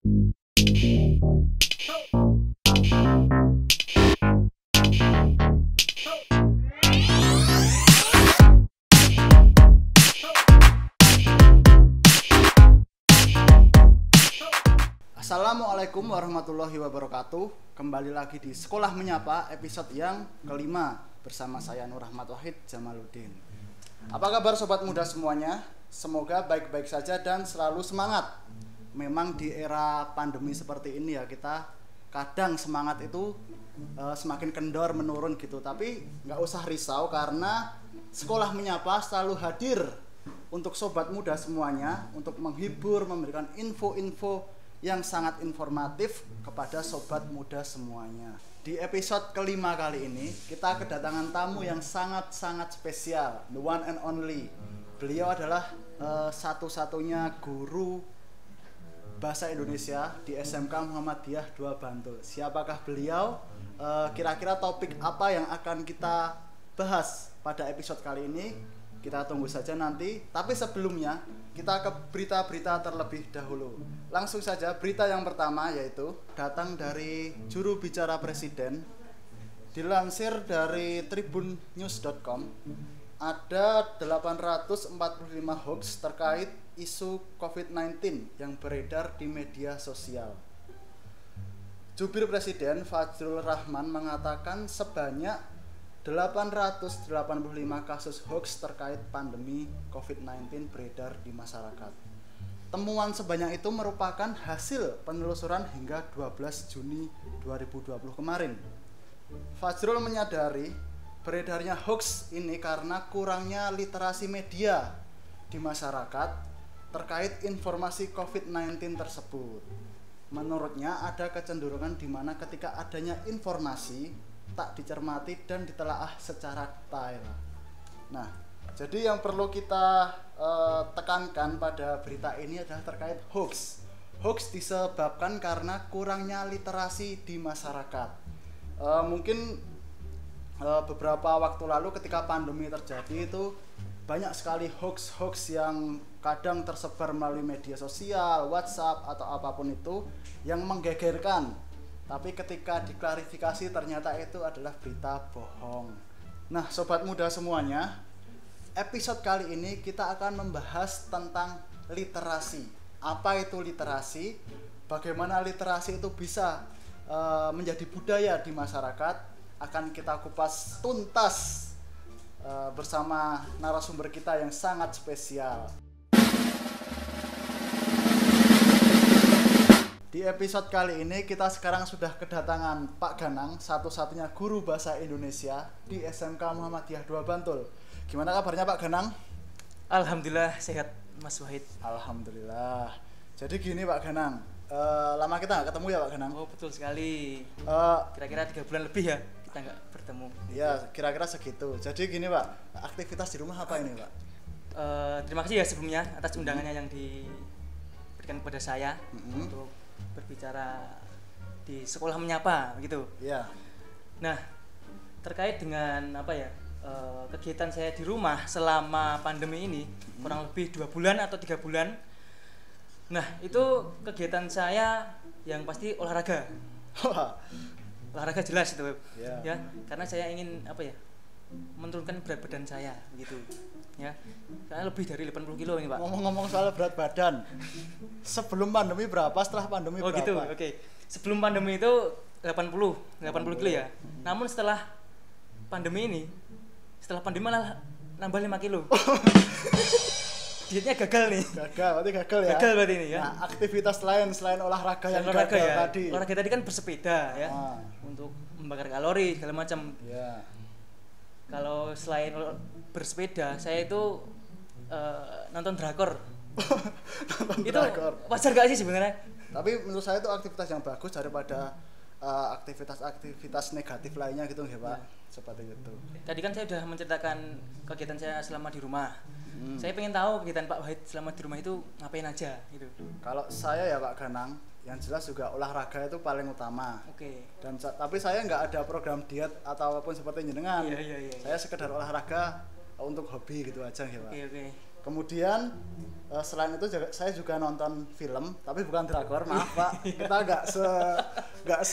Assalamualaikum warahmatullahi wabarakatuh. Kembali lagi di Sekolah Menyapa episode yang kelima bersama saya Nur Rahmat Wahid Jamaluddin. Apa kabar sobat muda semuanya? Semoga baik-baik saja dan selalu semangat. Memang di era pandemi seperti ini ya, kita kadang semangat itu semakin kendor menurun gitu. Tapi nggak usah risau karena Sekolah Menyapa selalu hadir untuk sobat muda semuanya, untuk menghibur, memberikan info-info yang sangat informatif kepada sobat muda semuanya. Di episode kelima kali ini kita kedatangan tamu yang sangat-sangat spesial, the one and only. Beliau adalah satu-satunya guru bahasa Indonesia di SMK Muhammadiyah 2 Bantul. Siapakah beliau? Kira-kira topik apa yang akan kita bahas pada episode kali ini? Kita tunggu saja nanti. Tapi sebelumnya kita ke berita-berita terlebih dahulu. Langsung saja berita yang pertama yaitu datang dari juru bicara Presiden. Dilansir dari tribunnews.com, ada 845 hoax terkait isu COVID-19 yang beredar di media sosial. Jubir Presiden Fajrul Rahman mengatakan sebanyak 885 kasus hoax terkait pandemi COVID-19 beredar di masyarakat. Temuan sebanyak itu merupakan hasil penelusuran hingga 12 Juni 2020 kemarin. Fajrul menyadari beredarnya hoax ini karena kurangnya literasi media di masyarakat terkait informasi COVID-19 tersebut. Menurutnya ada kecenderungan di mana ketika adanya informasi tak dicermati dan ditelaah secara detail. Nah, jadi yang perlu kita tekankan pada berita ini adalah terkait hoax. Hoax disebabkan karena kurangnya literasi di masyarakat. Mungkin beberapa waktu lalu ketika pandemi terjadi itu banyak sekali hoax yang kadang tersebar melalui media sosial, WhatsApp atau apapun itu yang menggegerkan. Tapi ketika diklarifikasi ternyata itu adalah berita bohong. Nah, sobat muda semuanya, episode kali ini kita akan membahas tentang literasi. Apa itu literasi? Bagaimana literasi itu bisa menjadi budaya di masyarakat? Akan kita kupas tuntas bersama narasumber kita yang sangat spesial. Di episode kali ini kita sekarang sudah kedatangan Pak Ganang, satu-satunya guru bahasa Indonesia di SMK Muhammadiyah 2 Bantul. Gimana kabarnya Pak Ganang? Alhamdulillah sehat Mas Wahid. Alhamdulillah. Jadi gini Pak Ganang, lama kita nggak ketemu ya Pak Ganang? Oh betul sekali. Kira-kira 3 bulan lebih ya kita nggak bertemu. Ya kira-kira segitu. Jadi gini Pak, aktivitas di rumah apa ini Pak? Terima kasih ya sebelumnya atas undangannya yang diberikan kepada saya untuk berbicara di Sekolah Menyapa gitu. Iya. Nah, terkait dengan apa ya kegiatan saya di rumah selama pandemi ini kurang lebih 2 bulan atau 3 bulan. Nah, itu kegiatan saya yang pasti olahraga. Olahraga jelas itu. Ya, karena saya ingin apa ya menurunkan berat badan saya gitu. Ya, karena lebih dari 80 kilo ini Pak. Ngomong-ngomong soal berat badan, sebelum pandemi berapa, setelah pandemi berapa? Oh gitu, oke. Sebelum pandemi itu 80 kilo ya. Namun setelah pandemi malah nambah 5 kilo. Dietnya gagal nih. Berarti gagal ya. Gagal berarti ini ya. Nah, aktivitas lain selain olahraga yang olahraga gagal ya. tadi. Olahraga tadi kan bersepeda ya. Untuk membakar kalori segala macam. Ya. Kalau selain bersepeda, saya itu nonton drakor. Itu wajar gak sih sebenarnya? Tapi menurut saya itu aktivitas yang bagus daripada aktivitas negatif lainnya gitu ya Pak. Seperti itu. Tadi kan saya sudah menceritakan kegiatan saya selama di rumah. Saya pengen tahu kegiatan Pak Wahid selama di rumah itu ngapain aja gitu. Kalau saya ya Pak Ganang, yang jelas juga olahraga itu paling utama. Oke. Dan tapi saya nggak ada program diet atau apapun seperti jenengan. Iya. Saya sekedar olahraga untuk hobi gitu aja ya Pak. Oke. Kemudian selain itu saya juga nonton film, tapi bukan drakor, maaf Pak. Kita nggak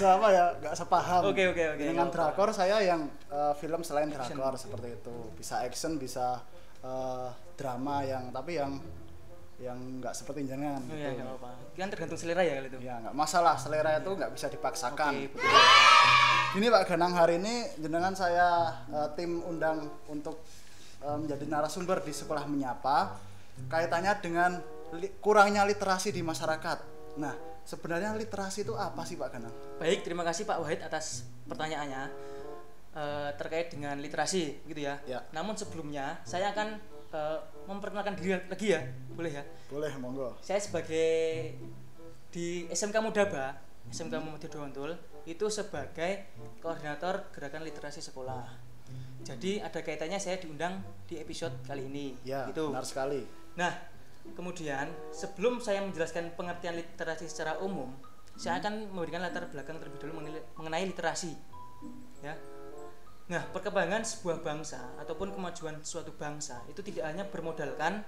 sepaham. Oke. Dengan drakor saya yang film selain drakor seperti itu. Bisa action, bisa drama tapi yang nggak seperti jenengan gitu. Iya, nggak apa-apa. Kan tergantung selera ya kalau itu. Ya nggak masalah, selera itu nggak bisa dipaksakan. Oke, betul. Gini Pak Ganang, hari ini jenengan saya tim undang untuk menjadi narasumber di Sekolah Menyapa, kaitannya dengan kurangnya literasi di masyarakat. Nah, sebenarnya literasi itu apa sih Pak Ganang? Baik, terima kasih Pak Wahid atas pertanyaannya terkait dengan literasi gitu ya. Namun sebelumnya saya akan memperkenalkan diri lagi ya, boleh ya? Boleh, monggo. Saya sebagai di SMK Mudaba, SMK Muhammadiyah Dua itu sebagai koordinator gerakan literasi sekolah. Jadi ada kaitannya saya diundang di episode kali ini. Ya, gitu. Benar sekali. Nah, kemudian sebelum saya menjelaskan pengertian literasi secara umum, saya akan memberikan latar belakang terlebih dahulu mengenai literasi. Ya. Nah, perkembangan sebuah bangsa ataupun kemajuan suatu bangsa itu tidak hanya bermodalkan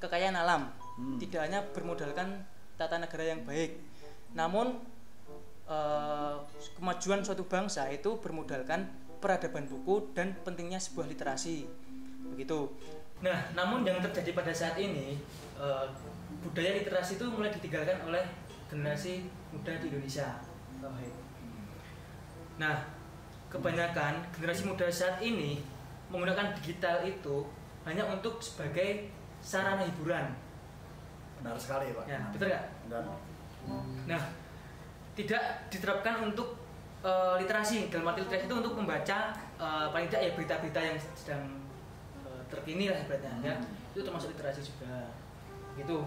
kekayaan alam, tidak hanya bermodalkan tata negara yang baik, namun kemajuan suatu bangsa itu bermodalkan peradaban buku dan pentingnya sebuah literasi, begitu. Nah, namun yang terjadi pada saat ini, budaya literasi itu mulai ditinggalkan oleh generasi muda di Indonesia. Nah, kebanyakan generasi muda saat ini menggunakan digital itu hanya untuk sebagai sarana hiburan. Benar sekali Pak. Ya, betul nggak? Benar. Nah, tidak diterapkan untuk literasi. Dalam arti literasi itu untuk membaca paling tidak ya berita-berita yang sedang terkini lah ibaratnya ya. Itu termasuk literasi juga. Gitu.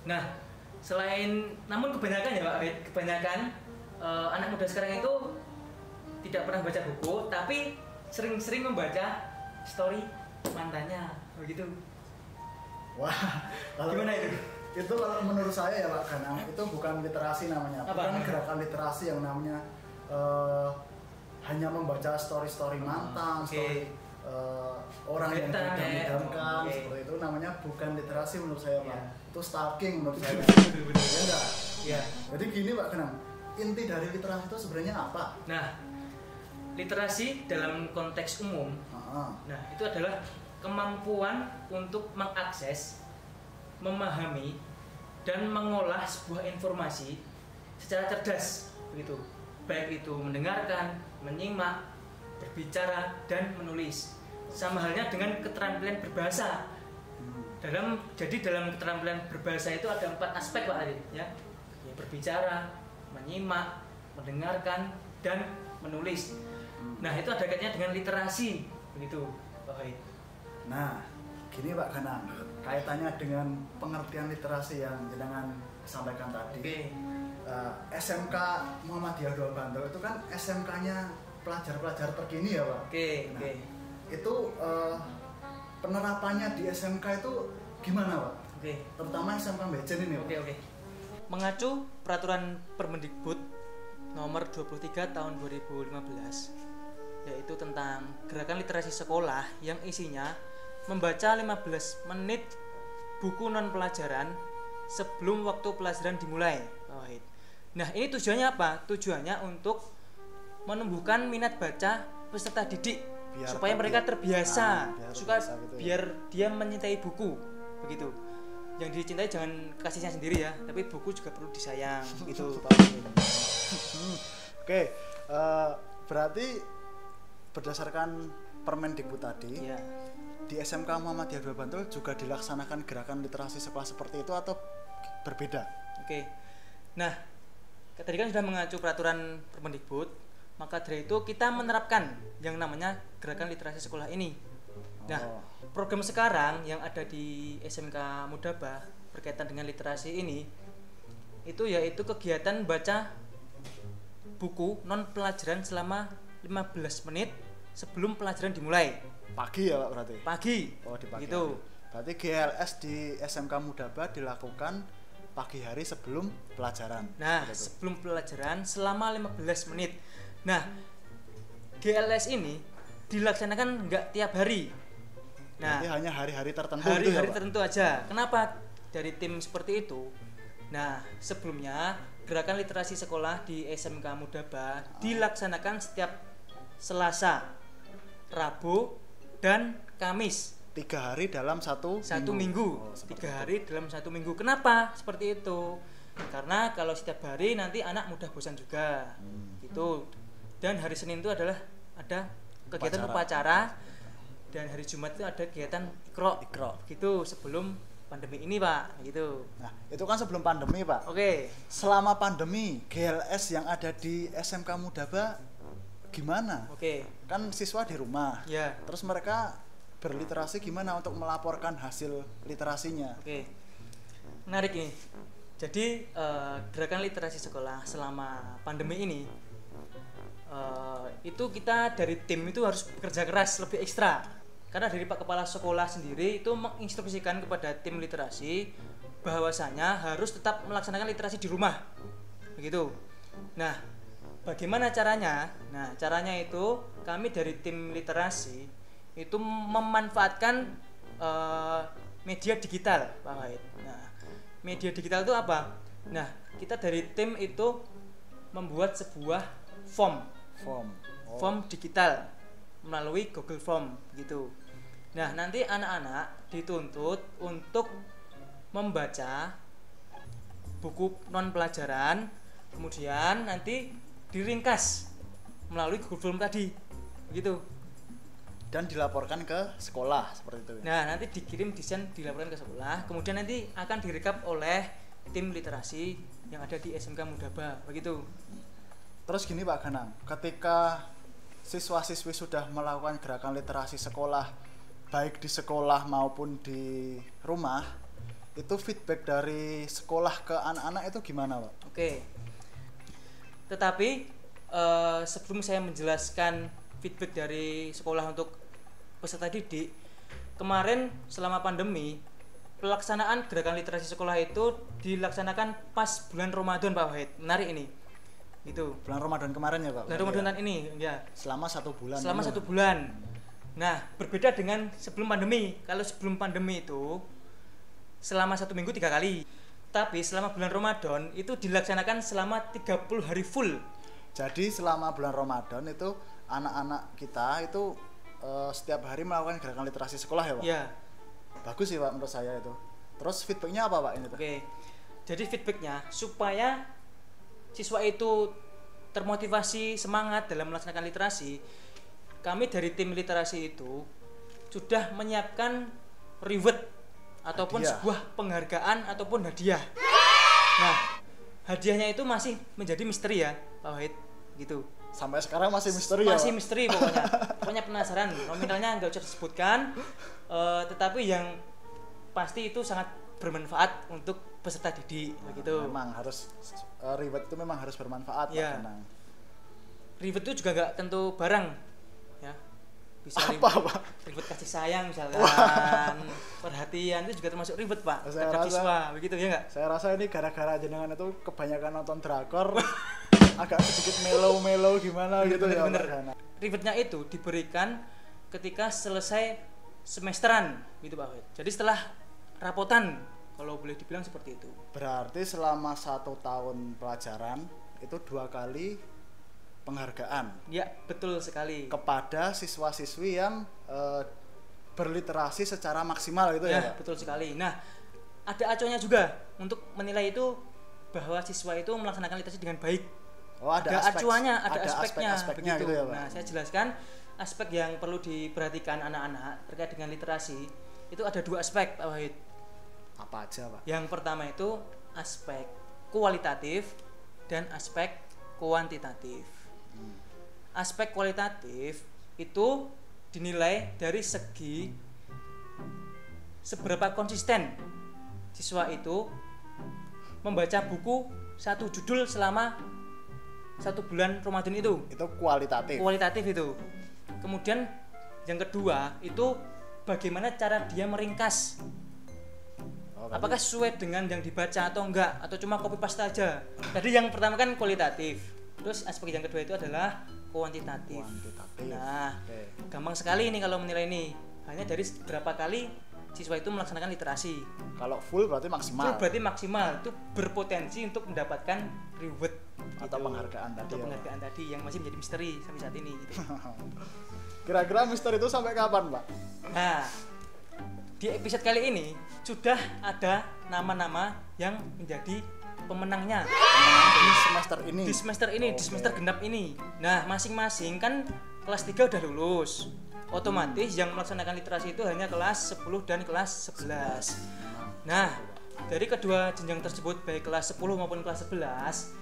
Nah, namun kebanyakan ya Pak, kebanyakan anak muda sekarang itu tidak pernah baca buku, tapi sering-sering membaca story mantannya, begitu. Wah, gimana itu? Itu kalau menurut saya ya Pak Ganang, itu bukan literasi namanya, bukan gerakan literasi yang namanya hanya membaca story mantan, story orang yang didamkan seperti itu, namanya bukan literasi menurut saya Pak. Itu stalking menurut saya. Ya enggak? Ya. Jadi gini Pak Ganang, inti dari literasi itu sebenarnya apa? Nah, literasi dalam konteks umum, nah itu adalah kemampuan untuk mengakses, memahami, dan mengolah sebuah informasi secara cerdas, begitu. Baik itu mendengarkan, menyimak, berbicara, dan menulis. Sama halnya dengan keterampilan berbahasa. Jadi dalam keterampilan berbahasa itu ada 4 aspek Pak Ari, ya. Berbicara, menyimak, mendengarkan, dan menulis. Nah, itu ada kaitannya dengan literasi, begitu Pak Wahid. Nah, gini Pak Ganang, kaitannya dengan pengertian literasi yang jenengan sampaikan tadi. SMK Muhammadiyah Dua Bantul itu kan SMK-nya pelajar-pelajar terkini ya Pak. Itu penerapannya di SMK itu gimana Pak? Terutama SMK Bejen ini Pak. Mengacu peraturan Permendikbud nomor 23 tahun 2015, yaitu tentang gerakan literasi sekolah yang isinya membaca 15 menit buku non pelajaran sebelum waktu pelajaran dimulai. Nah, ini tujuannya apa? Tujuannya untuk menumbuhkan minat baca peserta didik supaya mereka terbiasa, biar dia mencintai buku, begitu. Yang dicintai jangan kasihnya sendiri ya, tapi buku juga perlu disayang, gitu Pak. Oke, berarti berdasarkan Permendikbud tadi, di SMK Muhammadiyah Dua Bantul juga dilaksanakan gerakan literasi sekolah seperti itu atau berbeda? Nah, tadi kan sudah mengacu peraturan Permendikbud, maka dari itu kita menerapkan yang namanya gerakan literasi sekolah ini. Nah, program sekarang yang ada di SMK Mudaba berkaitan dengan literasi ini itu yaitu kegiatan baca buku non pelajaran selama 15 menit sebelum pelajaran dimulai. Pagi ya Pak berarti? Pagi. Oh, di pagi. Gitu. Berarti GLS di SMK Mudaba dilakukan pagi hari sebelum pelajaran. Nah, sebelum pelajaran selama 15 menit. Nah, GLS ini dilaksanakan enggak tiap hari. Nah, berarti hanya hari-hari tertentu hari-hari gitu ya, Pak? tertentu aja. Kenapa dari tim seperti itu? Nah, sebelumnya gerakan literasi sekolah di SMK Mudaba dilaksanakan setiap Selasa, Rabu, dan Kamis. 3 hari dalam satu minggu. Oh, 3 hari dalam 1 minggu. Kenapa seperti itu? Karena kalau setiap hari nanti anak mudah bosan juga, gitu. Dan hari Senin itu adalah ada kegiatan upacara, dan hari Jumat itu ada kegiatan ikro. Gitu sebelum pandemi ini, Pak, gitu. Nah, itu kan sebelum pandemi, Pak. Oke. Selama pandemi, GLS yang ada di SMK Mudaba gimana? Oke. Kan siswa di rumah. Ya. Terus mereka berliterasi gimana untuk melaporkan hasil literasinya? Oke. Menarik ini. Jadi gerakan literasi sekolah selama pandemi ini itu kita dari tim itu harus bekerja keras lebih ekstra. Karena dari Pak Kepala Sekolah sendiri itu menginstruksikan kepada tim literasi bahwasanya harus tetap melaksanakan literasi di rumah. Begitu. Nah, bagaimana caranya? Nah, caranya itu kami dari tim literasi itu memanfaatkan media digital, Pak Wahid. Nah, media digital itu apa? Nah, kita dari tim itu membuat sebuah form digital melalui Google Form gitu. Nah, nanti anak-anak dituntut untuk membaca buku non pelajaran, kemudian nanti diringkas melalui Google Form tadi, begitu. Dan dilaporkan ke sekolah seperti itu. Nah, nanti dikirim desain dilaporkan ke sekolah, kemudian nanti akan direkap oleh tim literasi yang ada di SMK Mudaba, begitu. Terus gini Pak Ganang, ketika siswa-siswi sudah melakukan gerakan literasi sekolah, baik di sekolah maupun di rumah, itu feedback dari sekolah ke anak-anak itu gimana, Pak? Oke. Tetapi sebelum saya menjelaskan feedback dari sekolah untuk peserta didik, kemarin selama pandemi pelaksanaan gerakan literasi sekolah itu dilaksanakan pas bulan Ramadan, Pak Wahid. Menarik ini. Gitu. Bulan Ramadan kemarin ya, Pak? Bulan Ramadan ini, ya. Selama 1 bulan. Selama 1 bulan. Nah, berbeda dengan sebelum pandemi. Kalau sebelum pandemi itu selama 1 minggu 3 kali. Tapi selama bulan Ramadan itu dilaksanakan selama 30 hari full. Jadi selama bulan Ramadan itu anak-anak kita itu setiap hari melakukan gerakan literasi sekolah ya, Pak? Iya. Bagus sih, Pak, menurut saya itu. Terus feedbacknya apa, Pak, ini? Oke. Jadi feedbacknya supaya siswa itu termotivasi, semangat dalam melaksanakan literasi, kami dari tim literasi itu sudah menyiapkan reward ataupun sebuah penghargaan ataupun hadiah. Nah, hadiahnya itu masih menjadi misteri ya, Pak Wahid, gitu. Sampai sekarang masih misteri ya? Masih misteri pokoknya. Pokoknya penasaran. Nominalnya nggak usah disebutkan, tetapi yang pasti itu sangat bermanfaat untuk peserta didik, begitu. Memang harus reward itu memang harus bermanfaat, ya. Pak. Reward itu juga nggak tentu barang, ya. Bisa Pak? Reward kasih sayang misalkan, perhatian itu juga termasuk reward, Pak. Terhadap siswa, begitu ya nggak? Saya rasa ini gara-gara jenengan itu kebanyakan nonton drakor, agak sedikit melo-melo gimana gitu ya. Bener. Rewardnya itu diberikan ketika selesai semesteran, gitu Pak Wahid. Jadi setelah rapotan, kalau boleh dibilang seperti itu. Berarti selama 1 tahun pelajaran itu 2 kali penghargaan. Ya, betul sekali. Kepada siswa-siswi yang berliterasi secara maksimal gitu ya, Pak? Betul sekali. Nah, ada acuannya juga untuk menilai itu bahwa siswa itu melaksanakan literasi dengan baik. Oh, ada acuannya, ada aspeknya gitu ya, Pak? Nah, saya jelaskan aspek yang perlu diperhatikan anak-anak terkait dengan literasi. Itu ada 2 aspek, Pak Wahid. Apa aja, Pak? Yang pertama itu aspek kualitatif dan aspek kuantitatif. Aspek kualitatif itu dinilai dari segi seberapa konsisten siswa itu membaca buku 1 judul selama 1 bulan Ramadan itu. Itu kualitatif. Kualitatif itu. Kemudian yang kedua itu bagaimana cara dia meringkas. Apakah sesuai dengan yang dibaca atau enggak, atau cuma copy paste aja. Tadi yang pertama kan kualitatif. Terus aspek yang kedua itu adalah kuantitatif. Nah, gampang sekali ini kalau menilai ini. hanya dari berapa kali siswa itu melaksanakan literasi. Kalau full berarti maksimal. Full berarti maksimal, itu berpotensi untuk mendapatkan reward atau penghargaan tadi. Atau penghargaan tadi yang masih menjadi misteri sampai saat ini gitu. Kira-kira misteri itu sampai kapan, Pak? Nah, di episode kali ini sudah ada nama-nama yang menjadi pemenangnya di semester ini. Di semester ini, di semester genap ini. Nah, masing-masing kan kelas 3 udah lulus. Otomatis yang melaksanakan literasi itu hanya kelas 10 dan kelas 11. Nah, dari kedua jenjang tersebut baik kelas 10 maupun kelas 11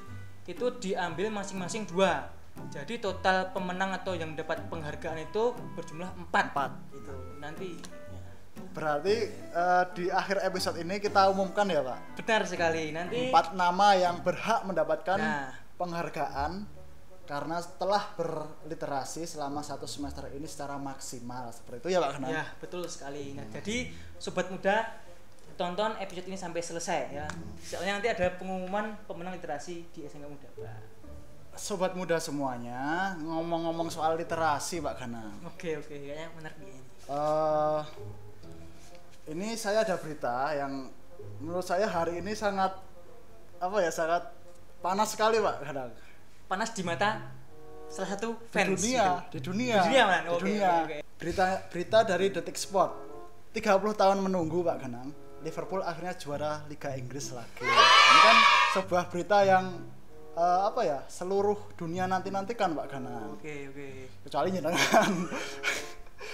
itu diambil masing-masing 2. Jadi total pemenang atau yang dapat penghargaan itu berjumlah 4 gitu. Nanti berarti di akhir episode ini kita umumkan ya, Pak? Benar sekali. Nanti 4 nama yang berhak mendapatkan penghargaan karena telah berliterasi selama 1 semester ini secara maksimal. Seperti itu ya, Pak Kenan? Ya, betul sekali. Nah, jadi sobat muda tonton episode ini sampai selesai ya. Soalnya nanti ada pengumuman pemenang literasi di SMK Muda, Pak. Sobat muda semuanya, ngomong-ngomong soal literasi, Pak Kenan. Oke, kayaknya menarik ini. Ini saya ada berita yang menurut saya hari ini sangat sangat panas sekali, Pak Kenan. Panas di mata salah satu fans di dunia, gitu. di dunia, man. Di dunia. Berita dari Detik Sport. 30 tahun menunggu, Pak Ganang, Liverpool akhirnya juara Liga Inggris lagi. Ini kan sebuah berita yang seluruh dunia nanti-nantikan, Pak Ganang. Oke. Kecuali jenengan.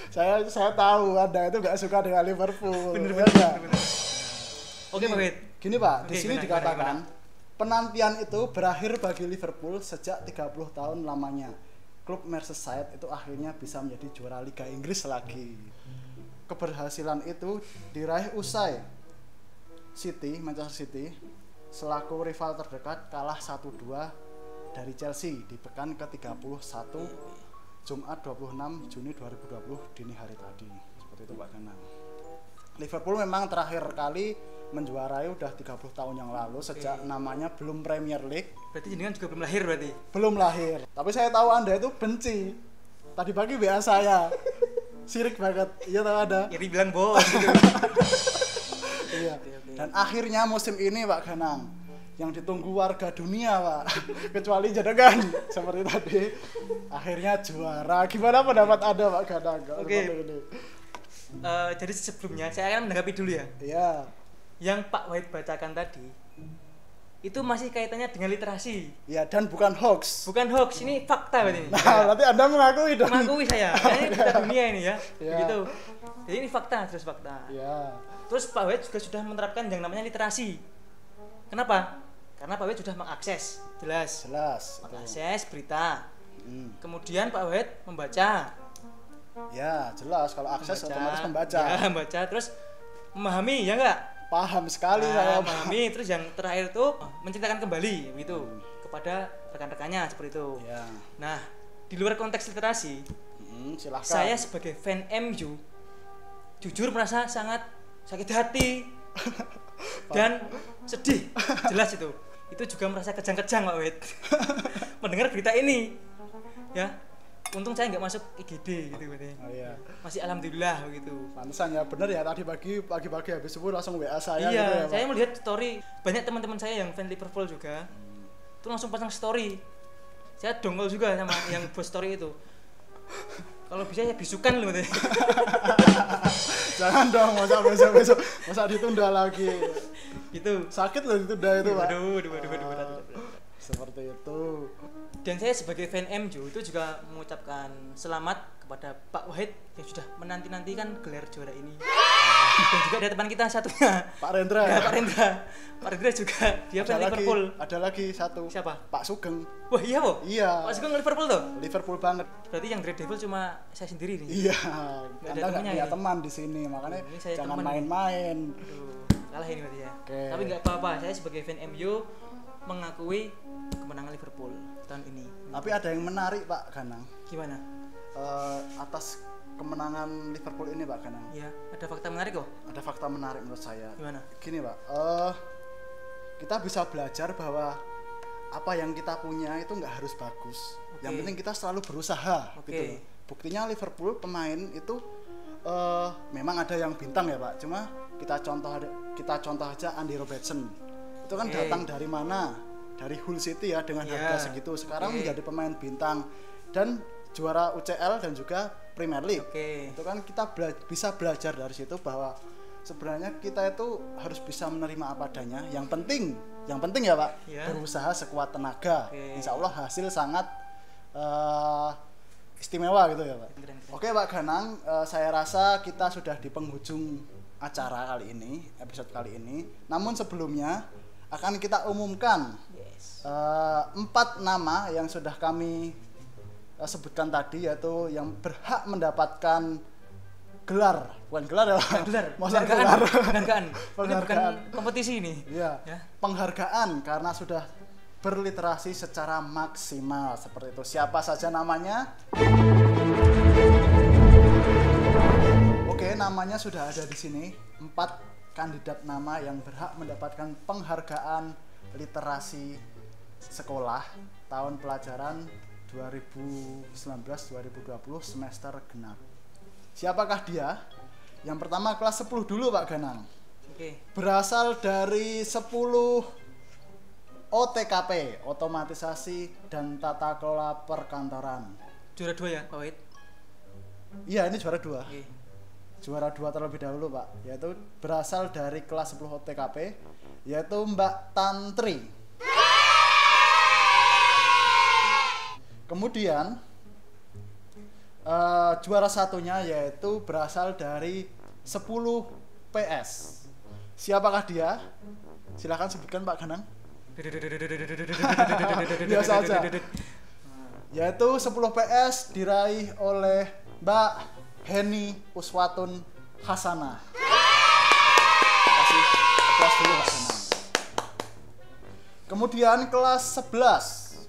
saya tahu Anda itu gak suka dengan Liverpool. Bener. Oke, Pak Wid. Gini, Pak, di sini dikatakan penantian itu berakhir bagi Liverpool sejak 30 tahun lamanya. Klub Merseyside itu akhirnya bisa menjadi juara Liga Inggris lagi. Keberhasilan itu diraih usai Manchester City selaku rival terdekat kalah 1-2 dari Chelsea di pekan ke-31 Jumat 26 Juni 2020 dini hari tadi. Seperti itu, Pak Ganang. Liverpool memang terakhir kali menjuarai udah 30 tahun yang lalu sejak namanya belum Premier League. Berarti jenengan juga belum lahir berarti? Belum lahir. Tapi saya tahu Anda itu benci. Tadi pagi WA saya. Sirik banget. Iya tahu ada. Ya dibilang bos gitu. Iya. Dan akhirnya musim ini, Pak Ganang, yang ditunggu warga dunia, Pak. Kecuali jenengan seperti tadi. Akhirnya juara. Gimana pendapat Anda, Pak Ganang? Oke. Jadi sebelumnya saya akan menanggapi dulu ya. Iya. Yang Pak Wahid bacakan tadi itu masih kaitannya dengan literasi. Ya, dan bukan hoax. Bukan hoax, ini fakta berarti. Nah, berarti Anda mengakui dong. Mengakui saya. Ini kita dunia ini ya. Begitu. Jadi ini fakta, terus fakta. Ya. Terus Pak Wahid juga sudah menerapkan yang namanya literasi. Kenapa? Karena Pak Wahid sudah mengakses, jelas. Mengakses berita. Kemudian Pak Wahid membaca. Ya, jelas kalau akses otomatis membaca. Ya, membaca terus memahami, ya enggak? Paham sekali saya. Memahami, terus yang terakhir itu menceritakan kembali gitu kepada rekan-rekannya seperti itu. Ya. Nah, di luar konteks literasi, silahkan. Saya sebagai fan MU jujur merasa sangat sakit hati dan sedih, jelas itu. Itu juga merasa kejang-kejang, Pak Wid. Mendengar berita ini, ya. Untung saya nggak masuk IGD gitu berarti. Oh, iya. Masih alhamdulillah gitu. Pantesan ya, bener ya tadi pagi habis subuh langsung WA saya. Iya, gitu ya, saya melihat story banyak teman-teman saya yang fan Liverpool juga. Itu langsung pasang story. Saya dongkol juga sama yang buat story itu. Kalau bisa ya bisukan loh berarti. Jangan dong, besok masa ditunda lagi. Itu sakit loh ditunda itu, Pak. Waduh. Seperti itu. Dan saya sebagai fan MU itu juga mengucapkan selamat kepada Pak Wahid yang sudah menanti-nantikan gelar juara ini. Dan juga ada teman kita satunya, Pak Rendra. Ya, Pak Rendra juga dia fan Liverpool. Ada lagi satu. Siapa? Pak Sugeng. Wah, iya, Po? Iya. Pak Sugeng Liverpool tuh? Liverpool banget. Berarti yang Red Devil cuma saya sendiri nih. Iya. Anda nggak punya teman di sini, makanya jangan main-main. Aduh, kalah ini berarti ya. Okay. Tapi nggak apa-apa, saya sebagai fan MU mengakui kemenangan Liverpool tahun ini. Tapi ada yang menarik, Pak Ganang. Gimana? Atas kemenangan Liverpool ini, Pak Ganang. Iya, ada fakta menarik kok. Ada fakta menarik menurut saya. Gimana? Gini, Pak. Kita bisa belajar bahwa apa yang kita punya itu nggak harus bagus. Yang penting kita selalu berusaha, gitu. Buktinya Liverpool pemain itu memang ada yang bintang ya Pak, cuma kita contoh aja Andy Robertson. Itu kan datang dari mana? Dari Hull City ya, dengan harga segitu. Sekarang menjadi pemain bintang dan juara UCL dan juga Premier League. Itu kan kita bisa belajar dari situ bahwa sebenarnya kita itu harus bisa menerima apa adanya. Yang penting ya Pak, berusaha sekuat tenaga. Insya Allah hasil sangat istimewa gitu ya Pak. Oke Pak Ganang, saya rasa kita sudah di penghujung acara kali ini, episode kali ini. Namun sebelumnya akan kita umumkan 4 nama yang sudah kami sebutkan tadi, yaitu yang berhak mendapatkan gelar, bukan gelar ya, penghargaan. Ini bukan kompetisi ini. Ya. Penghargaan karena sudah berliterasi secara maksimal seperti itu. Siapa saja namanya? Oke, namanya sudah ada di sini. 4 kandidat nama yang berhak mendapatkan penghargaan literasi sekolah tahun pelajaran 2019-2020 semester genap. Siapakah dia? Yang pertama kelas 10 dulu Pak Ganang. Berasal dari 10 OTKP, otomatisasi dan tata kelola perkantoran. Juara 2 ya Pak Wahid? Iya, ini juara 2. Juara 2 terlebih dahulu Pak, yaitu berasal dari kelas 10 OTKP, yaitu Mbak Tantri. Kemudian juara satunya yaitu berasal dari 10 PS. Siapakah dia? Silahkan sebutkan Pak Ganang. Biasa aja. Yaitu 10 PS diraih oleh Mbak Heni Uswatun Hasanah. Kasih aplaus dulu Pak Ganang. Kemudian kelas 11.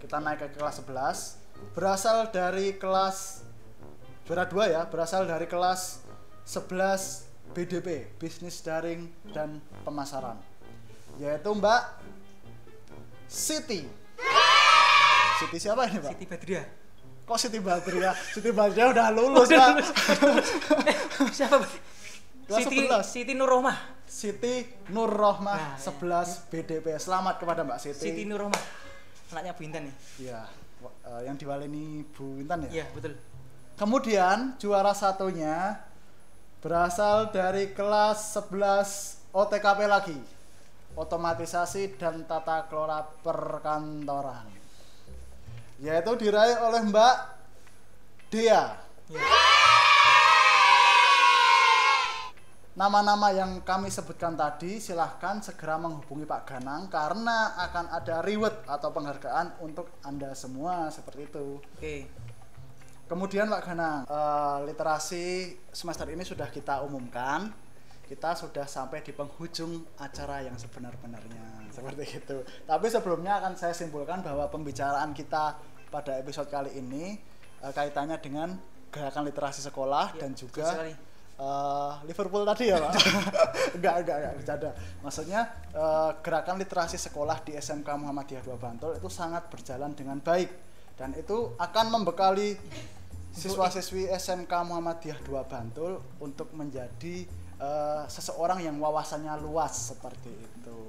Kita naik ke kelas 11. Berasal dari kelas juara 2 ya, berasal dari kelas 11 BDP, Bisnis Daring dan Pemasaran. Yaitu Mbak Siti. Siti siapa ini Pak? Siti Badriah. Kok Siti Badriah? Siti Badriah udah lulus Pak. Siapa Pak? Siti Nurrohmah. Siti Nurrohmah 11 BDP. Selamat kepada Mbak Siti. Siti Nurrohmah, anaknya Bu Intan ya? Iya, yang diwalini Bu Intan ya? Iya, betul. Kemudian juara satunya berasal dari kelas 11 OTKP lagi, otomatisasi dan tata kelola perkantoran, yaitu diraih oleh Mbak Dea. Nama-nama yang kami sebutkan tadi silahkan segera menghubungi Pak Ganang karena akan ada reward atau penghargaan untuk Anda semua seperti itu. Kemudian Pak Ganang, literasi semester ini sudah kita umumkan. Kita sudah sampai di penghujung acara yang sebenar-benarnya seperti itu. Tapi sebelumnya akan saya simpulkan bahwa pembicaraan kita pada episode kali ini kaitannya dengan gerakan literasi sekolah dan juga Liverpool tadi ya Pak. enggak bercanda. Maksudnya gerakan literasi sekolah di SMK Muhammadiyah 2 Bantul itu sangat berjalan dengan baik dan itu akan membekali siswa-siswi SMK Muhammadiyah 2 Bantul untuk menjadi seseorang yang wawasannya luas seperti itu.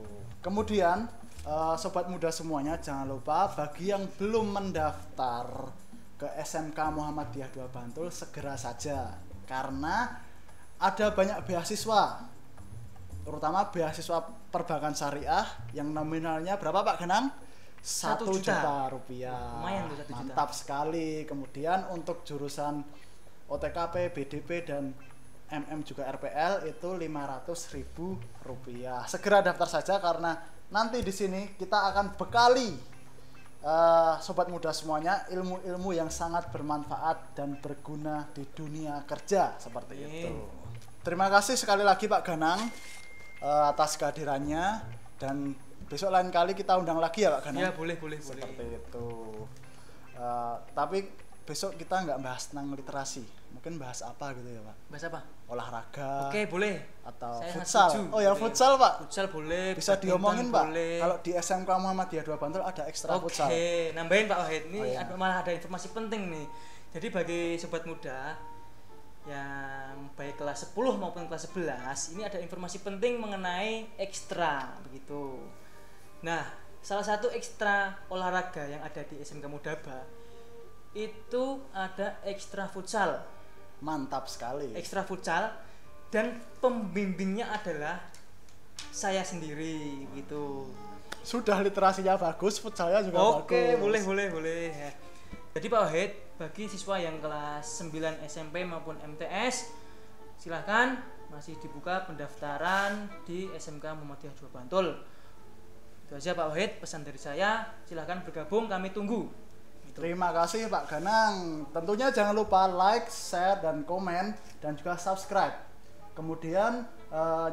Kemudian sobat muda semuanya, jangan lupa bagi yang belum mendaftar ke SMK Muhammadiyah 2 Bantul segera saja karena ada banyak beasiswa, terutama beasiswa perbankan syariah yang nominalnya berapa Pak Ganang? 1 juta rupiah. Lumayan tuh 1 juta. Mantap sekali. Kemudian untuk jurusan OTKP, BDP dan MM juga RPL itu 500.000 rupiah. Segera daftar saja karena nanti di sini kita akan bekali sobat muda semuanya ilmu-ilmu yang sangat bermanfaat dan berguna di dunia kerja seperti itu. Terima kasih sekali lagi Pak Ganang atas kehadirannya dan besok lain kali kita undang lagi ya Pak Ganang. Ya boleh. Seperti itu. Tapi besok kita nggak bahas tentang literasi, mungkin bahas apa gitu ya Pak? Bahas apa? Olahraga. Oke, boleh. Atau saya futsal. boleh. Oh ya futsal Pak. Futsal boleh. Bisa diomongin Pak. Boleh. Kalau di SMK Muhammadiyah 2 Bantul ada ekstra futsal. Oke, nambahin Pak Wahid. Ini malah ada informasi penting nih. Jadi bagi sobat muda, yang baik kelas 10 maupun kelas 11 ini ada informasi penting mengenai ekstra begitu. Nah, salah satu ekstra olahraga yang ada di SMK Mudaba itu ada ekstra futsal. Mantap sekali. Ekstra futsal dan pembimbingnya adalah saya sendiri gitu. Sudah literasinya bagus, futsalnya juga bagus. Oke, boleh. Ya. Jadi Pak Wahid, bagi siswa yang kelas 9 SMP maupun MTS, silahkan masih dibuka pendaftaran di SMK Muhammadiyah 2 Bantul. Itu aja Pak Wahid, pesan dari saya, silahkan bergabung, kami tunggu. Gitu. Terima kasih Pak Ganang. Tentunya jangan lupa like, share, dan komen, dan juga subscribe. Kemudian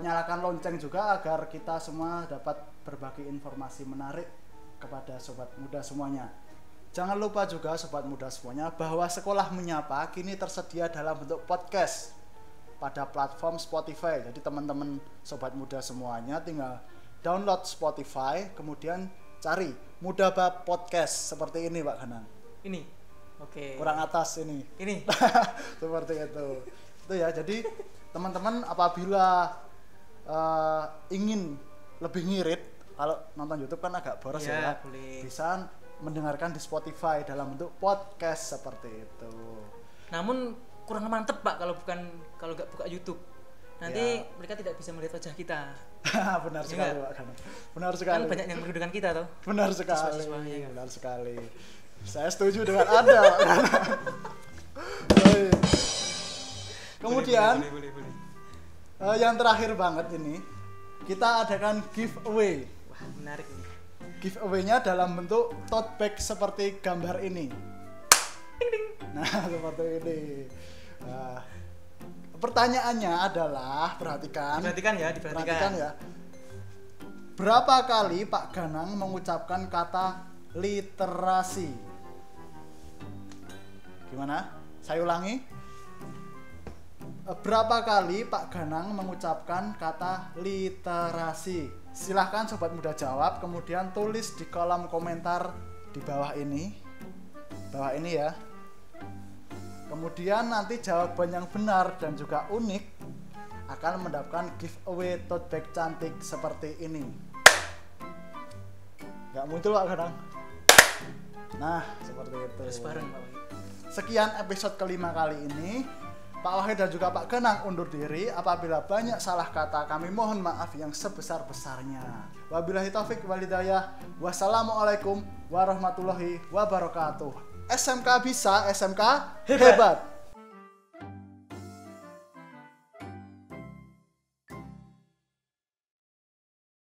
nyalakan lonceng juga agar kita semua dapat berbagi informasi menarik kepada sobat muda semuanya. Jangan lupa juga sobat muda semuanya bahwa Sekolah Menyapa kini tersedia dalam bentuk podcast pada platform Spotify. Jadi teman-teman sobat muda semuanya tinggal download Spotify, kemudian cari Mudaba Podcast seperti ini Pak Ganang. Ini. Oke. Kurang atas ini. Ini. Seperti itu. Itu ya. Jadi teman-teman apabila ingin lebih ngirit, kalau nonton YouTube kan agak boros ya, boleh. bisa mendengarkan di Spotify dalam bentuk podcast seperti itu. Namun kurang mantep Pak kalau nggak buka YouTube. Nanti mereka tidak bisa melihat wajah kita. Benar sekali Pak Ganang. Benar sekali. Kan banyak yang merindukan kita toh. Benar sekali. Siswa-siswanya, kan? Benar sekali. Saya setuju dengan Anda. Kemudian boleh. Yang terakhir banget ini kita adakan giveaway. Wah, menarik ini. Giveaway-nya dalam bentuk tote bag seperti gambar ini. Nah, seperti ini. Nah, pertanyaannya adalah perhatikan ya. Berapa kali Pak Ganang mengucapkan kata literasi? Gimana? Saya ulangi. Berapa kali Pak Ganang mengucapkan kata literasi? Silahkan sobat muda jawab, kemudian tulis di kolom komentar di bawah ini ya. Kemudian nanti jawaban yang benar dan juga unik akan mendapatkan giveaway tote bag cantik seperti ini. Gak muncul Pak Ganang? Nah, seperti itu. Terus bareng Pak Wahid. Sekian episode kelima kali ini. Pak Wahid dan juga Pak Ganang undur diri. Apabila banyak salah kata, kami mohon maaf yang sebesar-besarnya. Wabillahi taufik wal hidayah. Wassalamualaikum warahmatullahi wabarakatuh. SMK bisa, SMK hebat.